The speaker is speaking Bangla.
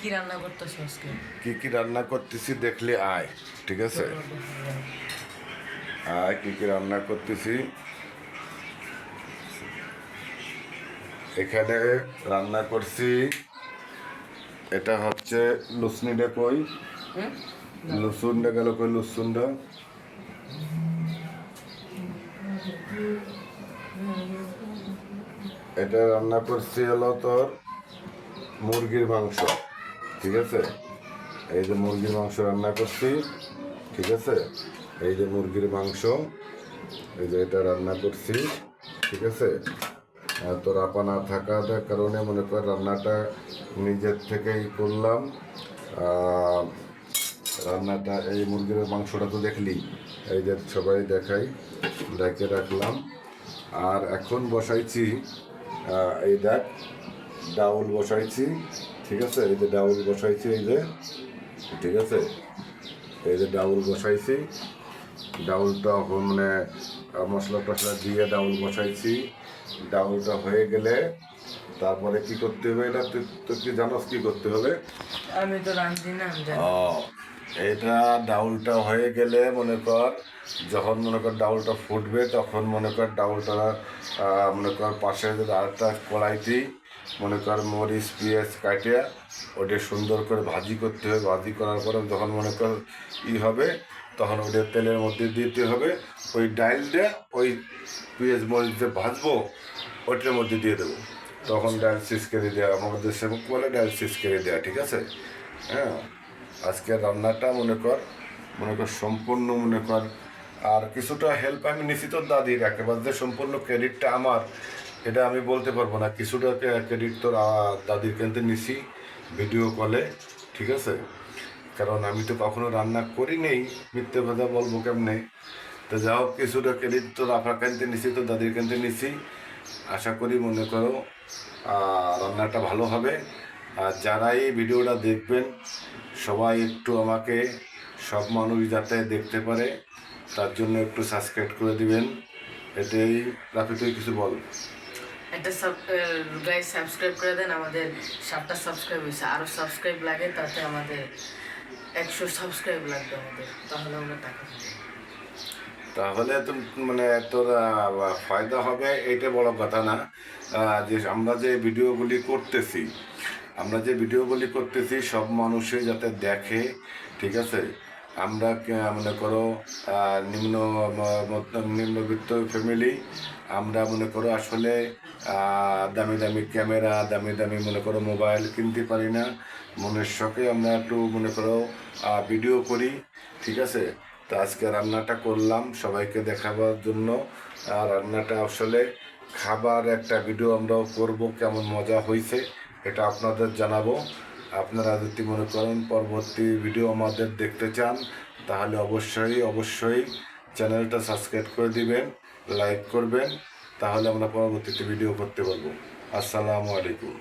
কি রান্না করতেছো আজকে? কি রান্না করতেছি দেখলে আয়, ঠিক আছে? আয়, কি রান্না করতেছি। এখানে রান্না করছি, এটা হচ্ছে লুসনিটা কই, লুসুনটা গেল কই, লুসুনটা এটা রান্না করছি হলো তোর মুরগির মাংস, ঠিক আছে? এই যে মুরগির মাংস রান্না করছি, ঠিক আছে? এই যে মুরগির মাংস, এই যে এটা রান্না করছি, ঠিক আছে? তোর আপা না থাকার কারণে মনে কর রান্নাটা নিজের থেকেই করলাম। রান্নাটা এই মুরগির মাংসটা তো দেখলি, এই যে সবাই দেখাই, ডেকে রাখলাম। আর এখন বসাইছি, এই দেখ ডাউল বসাইছি, ঠিক আছে? এই যে ডাউল বসাইছি, এই যে, ঠিক আছে? এই যে ডাউল বসাইছি, ডাউলটা মানে মশলা টশলা দিয়ে ডাউল বসাইছি। ডাউলটা হয়ে গেলে তারপরে কি করতে হবে, এটা তুই কি জানোস কি করতে হবে? আমি তো রাঁধছি না, আমি জানি। এটা ডাউলটা হয়ে গেলে মনে কর, যখন মনে কর ডাউলটা ফুটবে তখন মনে কর ডাউলটা মনে কর পাশে আরেকটা কড়াইতেই মনে কর মরিচ পেঁয়াজ কাটিয়া ওটা সুন্দর করে ভাজি করতে হবে। ভাজি করার পরে যখন মনে কর হবে, তখন ওটা তেলের মধ্যে দিতে হবে। ওই ডাইলটা ওই পেঁয়াজ মরিচ যে ভাজবো ওইটার মধ্যে দিয়ে দেবো, তখন ডাল সিস করে দেওয়া, আমাদের সেবক বলে ডাল সিস করে দেওয়া, ঠিক আছে? হ্যাঁ, আজকের রান্নাটা মনে কর সম্পূর্ণ মনে কর, আর কিছুটা হেল্প আমি নিছি তোর দাদির, একেবারে যে সম্পূর্ণ ক্রেডিটটা আমার এটা আমি বলতে পারবো না। কিছুটা ক্রেডিট তোর দাদির কেন্দ্রে নিছি ভিডিও কলে, ঠিক আছে? কারণ আমি তো কখনো রান্না করি নেই, মিথ্যে কথা বলবো কেমনে। তো যা হোক, কিছুটা ক্রেডিট তোর আপার কেন্দ্রে নিছি, তোর দাদির কেন্দ্রে নিছি। আশা করি মনে করো রান্নাটা ভালো হবে। আর যারা এই ভিডিওটা দেখবেন সবাই একটু আমাকে, সব মানুষ যাতে দেখতে পারে তার জন্য একটু সাবস্ক্রাইব করে দিবেন। এটাই। রাফি, তুই কিছু বল। একটা গাইস সাবস্ক্রাইব করে দেন, আমাদের 7টা সাবস্ক্রাইব হয়েছে, আরও সাবস্ক্রাইব লাগে, তাতে আমাদের 100 সাবস্ক্রাইব লাগবে আমাদের, তাহলে আমরা টাকা পাবো। তাহলে তো মানে তোর ফায়দা হবে, এইটা বড় কথা না। যে আমরা যে ভিডিওগুলি করতেছি সব মানুষই যাতে দেখে, ঠিক আছে? আমরা মনে করো নিম্নবিত্ত ফ্যামিলি, আমরা মনে করো আসলে দামি দামি ক্যামেরা, দামি দামি মনে করো মোবাইল কিনতে পারি না। মনের শখে আমরা একটু মনে করো ভিডিও করি, ঠিক আছে? তো আজকে রান্নাটা করলাম সবাইকে দেখাবার জন্য। আর রান্নাটা আসলে খাবার একটা ভিডিও আমরাও করব, কেমন মজা হয়েছে এটা আপনাদের জানাবো। আপনারা যদি মনে করেন পরবর্তী ভিডিও আমাদের দেখতে চান তাহলে অবশ্যই চ্যানেলটা সাবস্ক্রাইব করে দিবেন, লাইক করবেন, তাহলে আমরা পরবর্তীতে ভিডিও করতে পারবো। আসসালামু আলাইকুম।